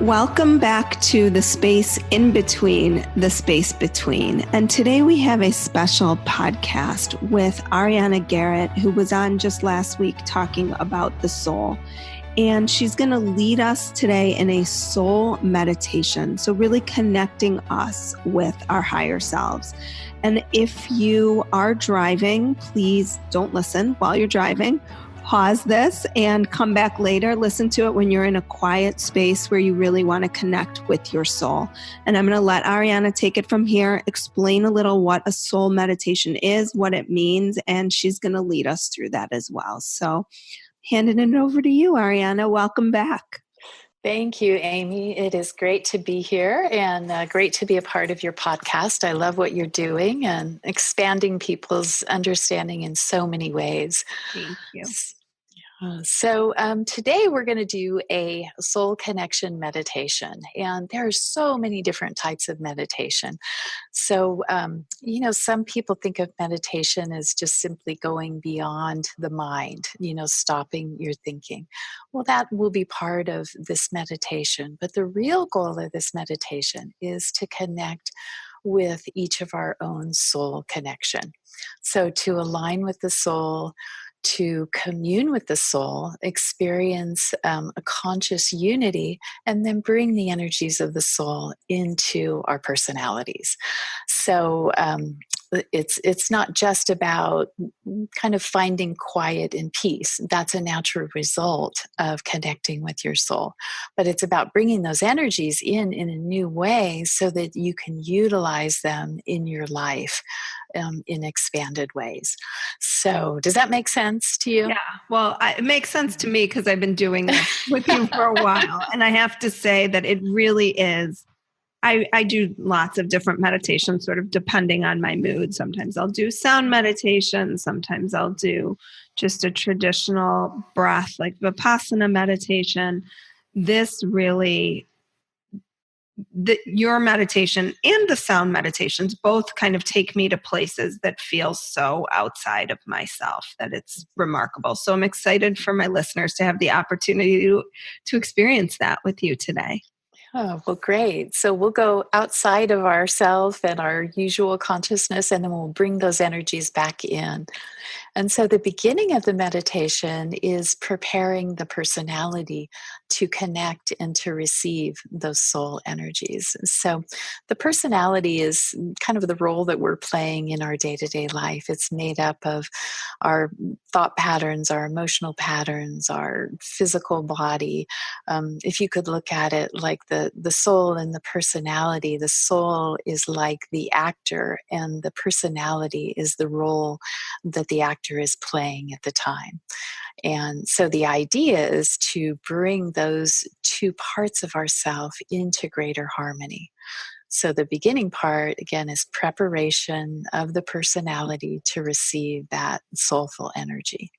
Welcome back to the space in between the space between. And today we have a special podcast with Ariana Garrett, who was on just last week talking about the soul. And she's going to lead us today in a soul meditation. So really connecting us with our higher selves. And if you are driving, please don't listen while you're driving. Pause this and come back later. Listen to it when you're in a quiet space where you really want to connect with your soul. And I'm going to let Ariana take it from here, explain a little what a soul meditation is, what it means, and she's going to lead us through that as well. So handing it over to you, Ariana. Welcome back. Thank you, Amy. It is great to be here and great to be a part of your podcast. I love what you're doing and expanding people's understanding in so many ways. Thank you. So today we're going to do a soul connection meditation, and there are so many different types of meditation. So, some people think of meditation as just simply going beyond the mind, stopping your thinking. Well, that will be part of this meditation, but the real goal of this meditation is to connect with each of our own soul connection. So to align with the soul, to commune with the soul, experience a conscious unity, and then bring the energies of the soul into our personalities. So it's not just about kind of finding quiet and peace. That's a natural result of connecting with your soul. But it's about bringing those energies in a new way so that you can utilize them in your life in expanded ways. So does that make sense to you? Yeah, well, it makes sense to me because I've been doing this with you for a while. And I have to say that it really is. I do lots of different meditations, sort of depending on my mood. Sometimes I'll do sound meditation. Sometimes I'll do just a traditional breath, like Vipassana meditation. This really, your meditation and the sound meditations both kind of take me to places that feel so outside of myself that it's remarkable. So I'm excited for my listeners to have the opportunity to experience that with you today. Oh, well, great. So we'll go outside of ourselves and our usual consciousness, and then we'll bring those energies back in. And so the beginning of the meditation is preparing the personality to connect and to receive those soul energies. So the personality is kind of the role that we're playing in our day-to-day life. It's made up of our thought patterns, our emotional patterns, our physical body. If you could look at it like the soul and the personality, the soul is like the actor and the personality is the role that the actor is playing at the time. And so the idea is to bring those two parts of ourself into greater harmony. So the beginning part, again, is preparation of the personality to receive that soulful energy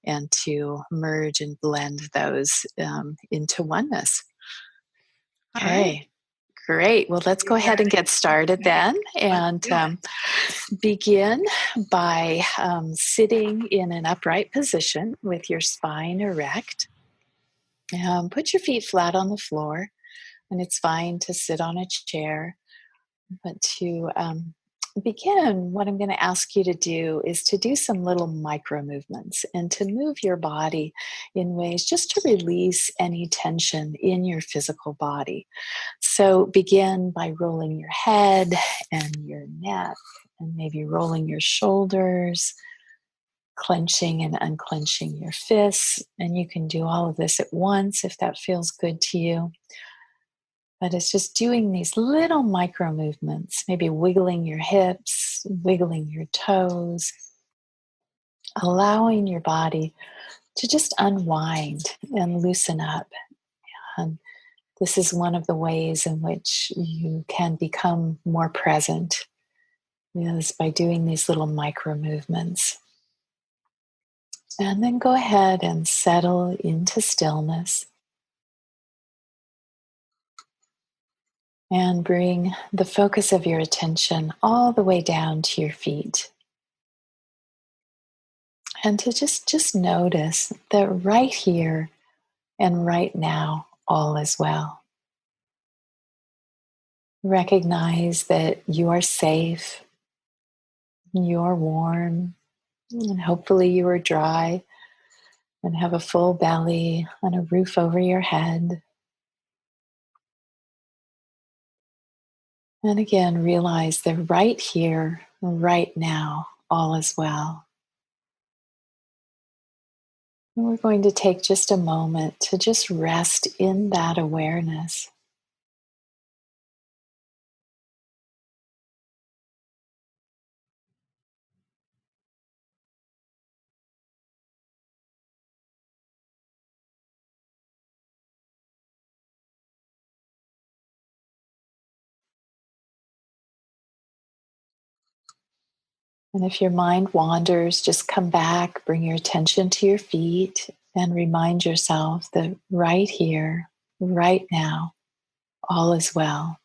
and to merge and blend those into oneness. Okay. Right. Great. Well, let's go ahead and get started then, and begin by sitting in an upright position with your spine erect. Put your feet flat on the floor, and it's fine to sit on a chair. But to begin, what I'm going to ask you to do is to do some little micro movements and to move your body in ways just to release any tension in your physical body. So begin by rolling your head and your neck and maybe rolling your shoulders, clenching and unclenching your fists. And you can do all of this at once if that feels good to you. But it's just doing these little micro movements, maybe wiggling your hips, wiggling your toes, allowing your body to just unwind and loosen up. And this is one of the ways in which you can become more present, is by doing these little micro movements. And then go ahead and settle into stillness. And bring the focus of your attention all the way down to your feet. And to just notice that right here and right now, all is well. Recognize that you are safe, you are warm, and hopefully you are dry and have a full belly and a roof over your head. And again, realize that right here, right now, all is well. And we're going to take just a moment to just rest in that awareness. And if your mind wanders, just come back, bring your attention to your feet, and remind yourself that right here, right now, all is well.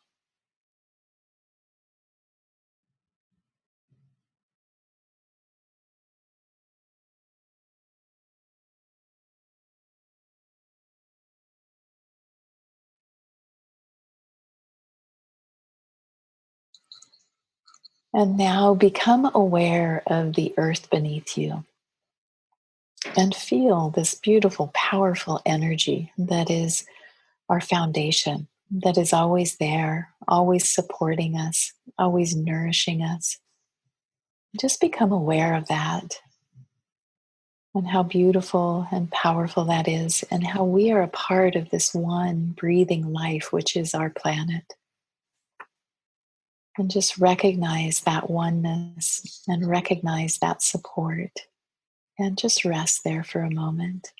And now become aware of the earth beneath you and feel this beautiful, powerful energy that is our foundation, that is always there, always supporting us, always nourishing us. Just become aware of that and how beautiful and powerful that is, and how we are a part of this one breathing life, which is our planet. And just recognize that oneness and recognize that support, and just rest there for a moment.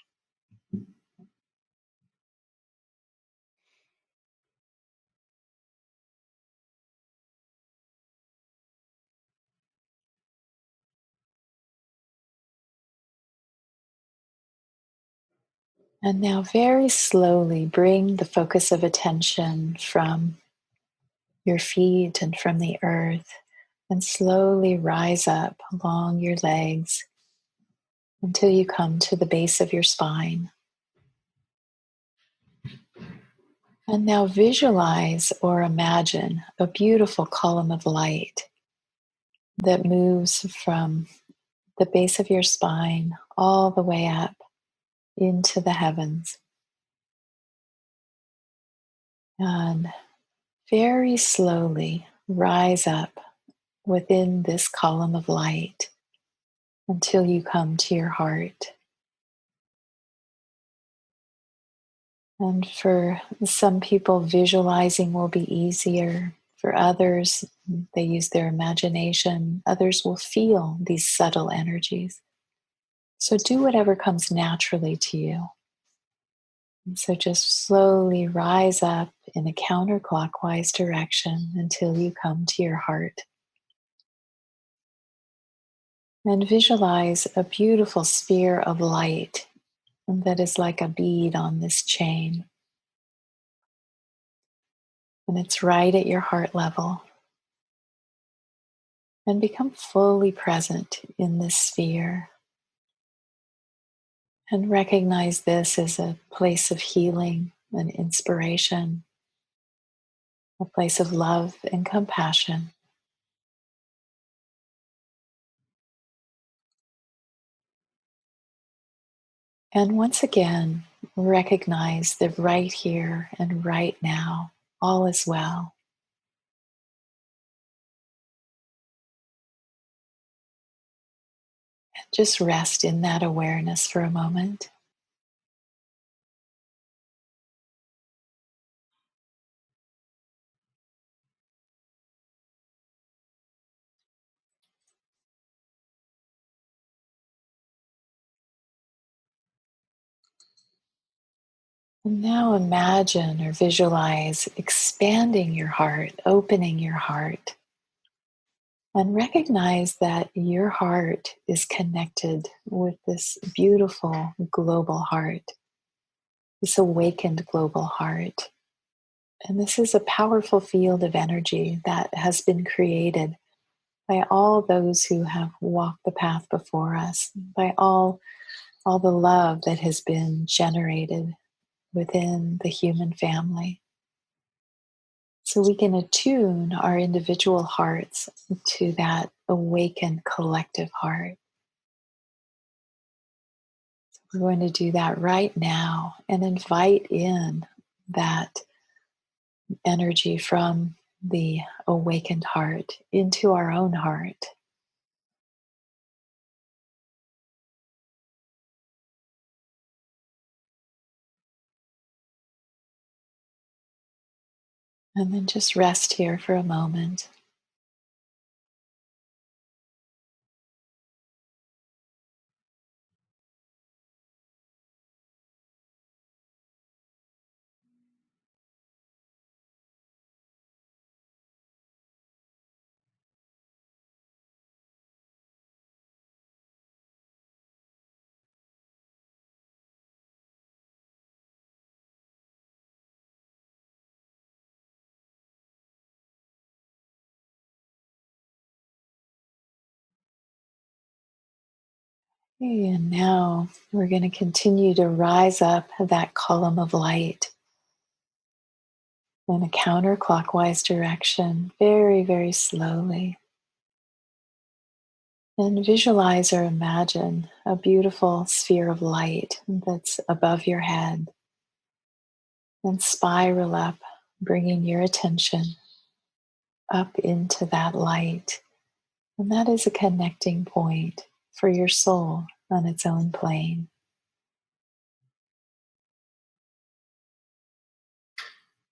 And now, very slowly, bring the focus of attention from your feet and from the earth, and slowly rise up along your legs until you come to the base of your spine. And now visualize or imagine a beautiful column of light that moves from the base of your spine all the way up into the heavens. And very slowly rise up within this column of light until you come to your heart. And for some people, visualizing will be easier. For others, they use their imagination. Others will feel these subtle energies. So do whatever comes naturally to you. And so just slowly rise up in a counterclockwise direction until you come to your heart. And visualize a beautiful sphere of light that is like a bead on this chain. And it's right at your heart level. And become fully present in this sphere. And recognize this as a place of healing and inspiration, a place of love and compassion. And once again, recognize that right here and right now, all is well. And just rest in that awareness for a moment. And now imagine or visualize expanding your heart, opening your heart. And recognize that your heart is connected with this beautiful global heart, this awakened global heart. And this is a powerful field of energy that has been created by all those who have walked the path before us, by all the love that has been generated within the human family. so we can attune our individual hearts to that awakened collective heart. We're going to do that right now and invite in that energy from the awakened heart into our own heart. And then just rest here for a moment. Okay, and now we're going to continue to rise up that column of light in a counterclockwise direction, very, very slowly. And visualize or imagine a beautiful sphere of light that's above your head. And spiral up, bringing your attention up into that light. And that is a connecting point for your soul on its own plane.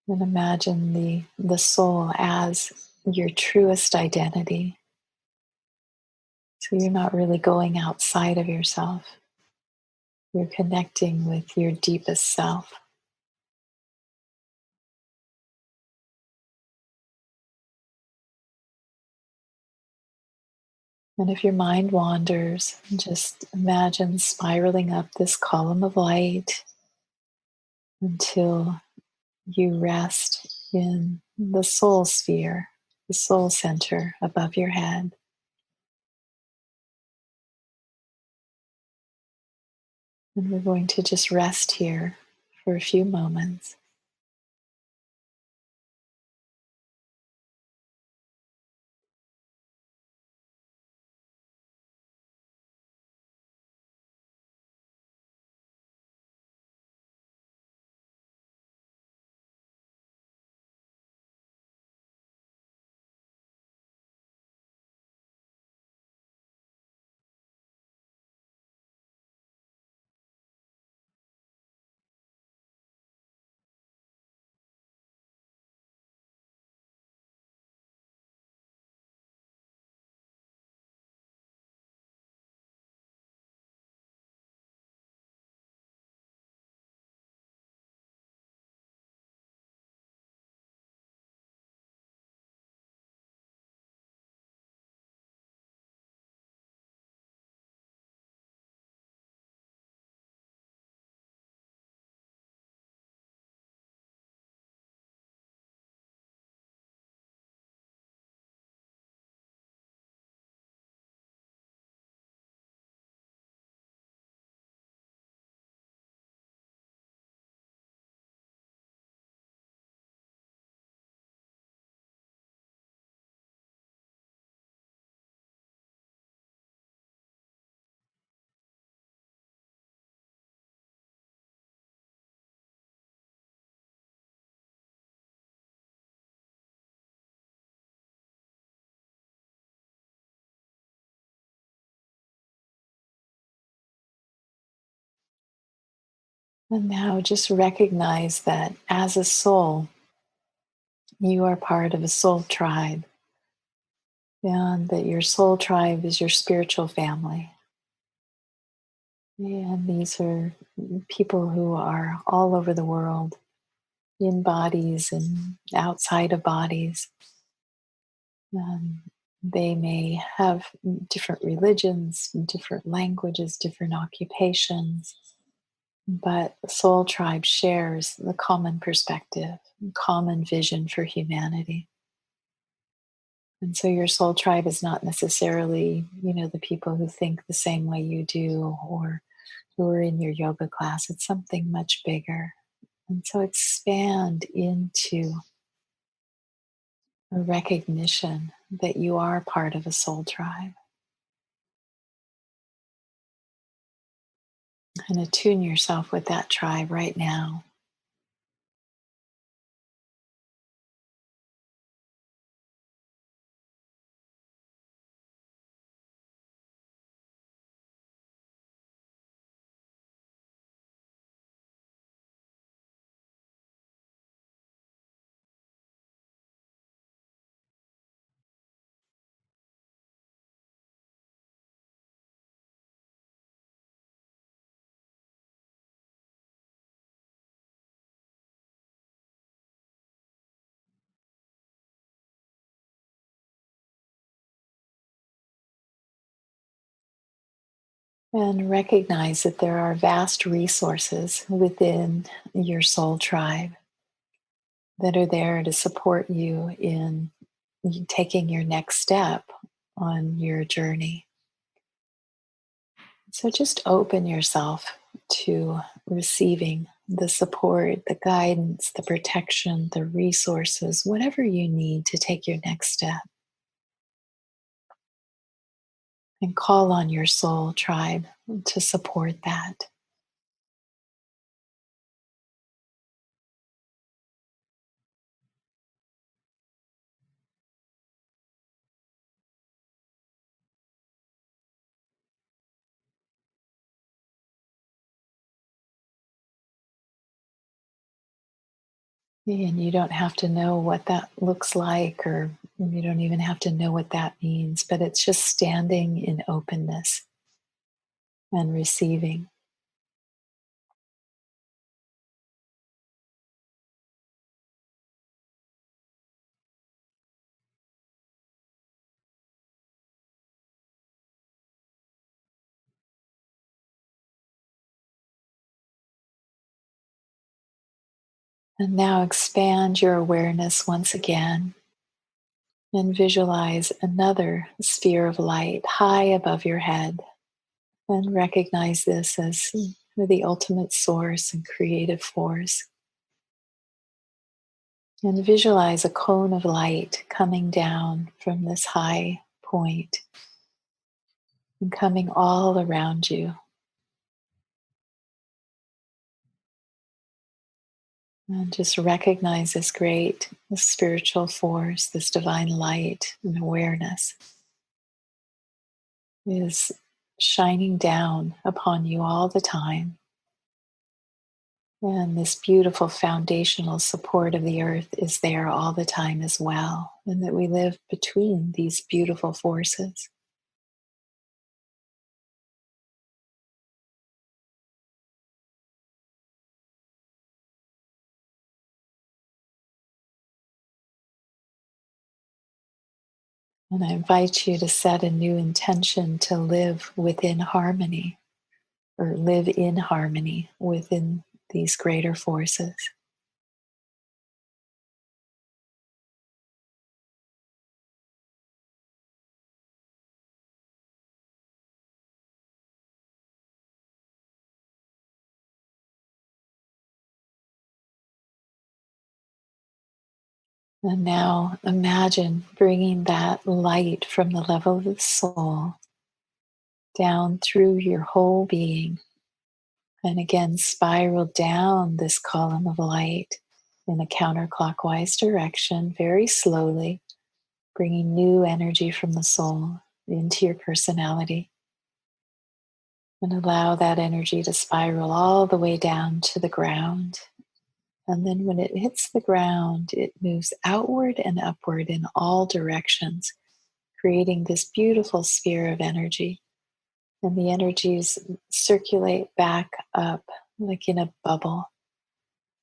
And imagine the soul as your truest identity. So you're not really going outside of yourself. You're connecting with your deepest self. And if your mind wanders, just imagine spiraling up this column of light until you rest in the soul sphere, the soul center above your head. And we're going to just rest here for a few moments. And now just recognize that as a soul, you are part of a soul tribe, and that your soul tribe is your spiritual family. And these are people who are all over the world, in bodies and outside of bodies. Um, they may have different religions, different languages, different occupations, but the soul tribe shares the common perspective, common vision for humanity. And so your soul tribe is not necessarily, the people who think the same way you do or who are in your yoga class. It's something much bigger. And so expand into a recognition that you are part of a soul tribe. And attune yourself with that tribe right now. And recognize that there are vast resources within your soul tribe that are there to support you in taking your next step on your journey. So just open yourself to receiving the support, the guidance, the protection, the resources, whatever you need to take your next step. And call on your soul tribe to support that. And you don't have to know what that looks like, or you don't even have to know what that means, but it's just standing in openness and receiving. And now expand your awareness once again and visualize another sphere of light high above your head. And recognize this as the ultimate source and creative force. And visualize a cone of light coming down from this high point and coming all around you. And just recognize this great spiritual force, this divine light and awareness is shining down upon you all the time. And this beautiful foundational support of the earth is there all the time as well. And that we live between these beautiful forces. And I invite you to set a new intention to live within harmony, or live in harmony within these greater forces. And now imagine bringing that light from the level of the soul down through your whole being. And again, spiral down this column of light in a counterclockwise direction, very slowly, bringing new energy from the soul into your personality. And allow that energy to spiral all the way down to the ground. And then when it hits the ground, it moves outward and upward in all directions, creating this beautiful sphere of energy. And the energies circulate back up like in a bubble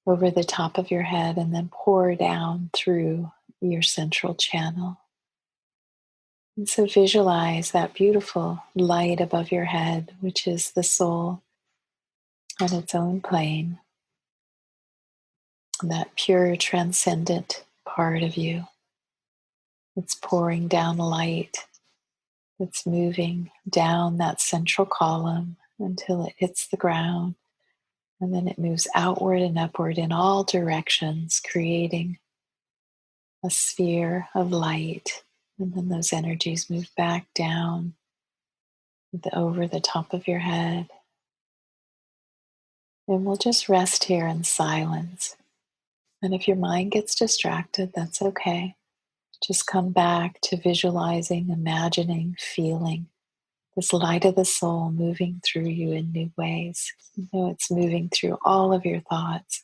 over the top of your head and then pour down through your central channel. And so visualize that beautiful light above your head, which is the soul on its own plane, that pure transcendent part of you. It's pouring down light. It's moving down that central column until it hits the ground. And then it moves outward and upward in all directions, creating a sphere of light. And then those energies move back down over the top of your head. And we'll just rest here in silence. And if your mind gets distracted, that's okay. Just come back to visualizing, imagining, feeling this light of the soul moving through you in new ways. You know, it's moving through all of your thoughts,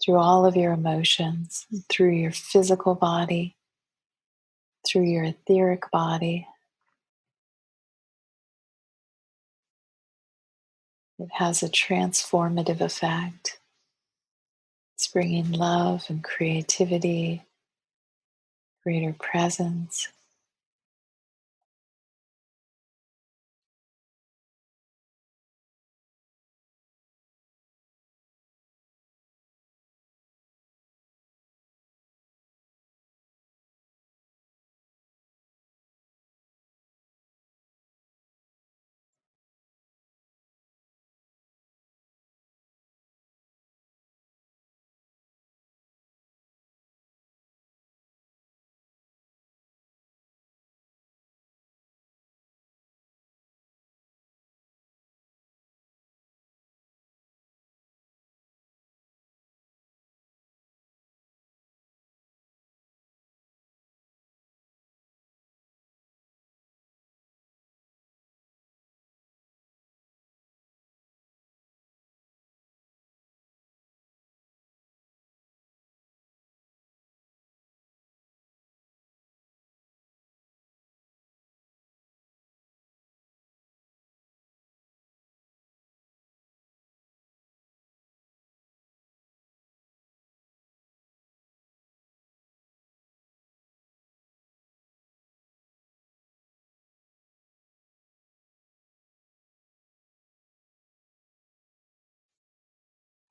through all of your emotions, through your physical body, through your etheric body. It has a transformative effect. It's bringing love and creativity, greater presence.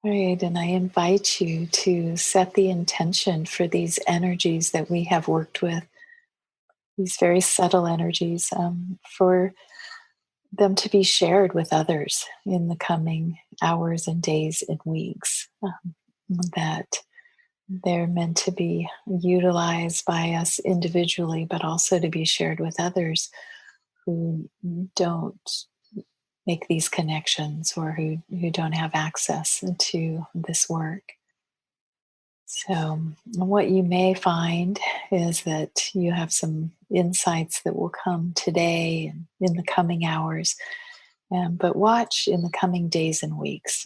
All right, and I invite you to set the intention for these energies that we have worked with, these very subtle energies, for them to be shared with others in the coming hours and days and weeks. That they're meant to be utilized by us individually, but also to be shared with others who don't make these connections or who don't have access to this work. So, what you may find is that you have some insights that will come today and in the coming hours. But watch in the coming days and weeks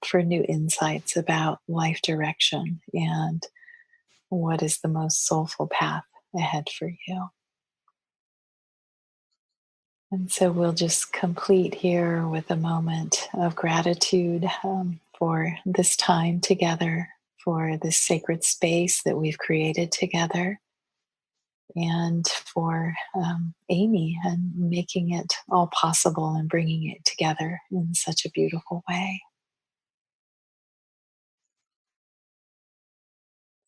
for new insights about life direction and what is the most soulful path ahead for you. And so we'll just complete here with a moment of gratitude for this time together, for this sacred space that we've created together, and for Amy and making it all possible and bringing it together in such a beautiful way.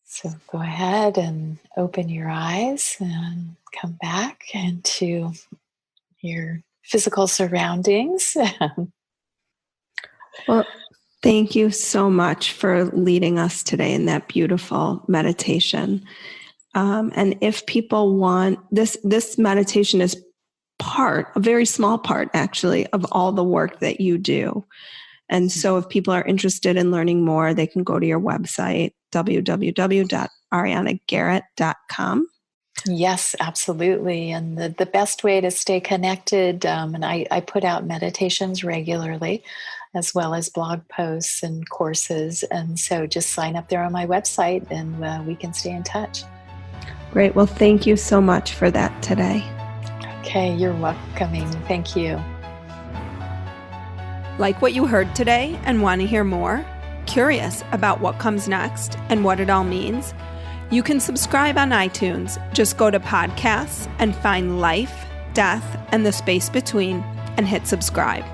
So go ahead and open your eyes and come back into your physical surroundings. Well, thank you so much for leading us today in that beautiful meditation. And if people want this meditation is a very small part actually, of all the work that you do. And so if people are interested in learning more, they can go to your website, www.arianagarrett.com. Yes, absolutely. And the best way to stay connected, and I put out meditations regularly, as well as blog posts and courses. And so just sign up there on my website and we can stay in touch. Great. Well, thank you so much for that today. Okay, you're welcoming. Thank you. Like what you heard today and want to hear more? Curious about what comes next and what it all means? You can subscribe on iTunes. Just go to podcasts and find Life, Death, and the Space Between and hit subscribe.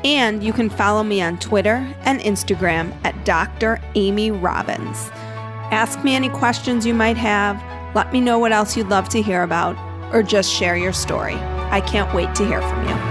And you can follow me on Twitter and Instagram at Dr. Amy Robbins. Ask me any questions you might have, let me know what else you'd love to hear about, or just share your story. I can't wait to hear from you.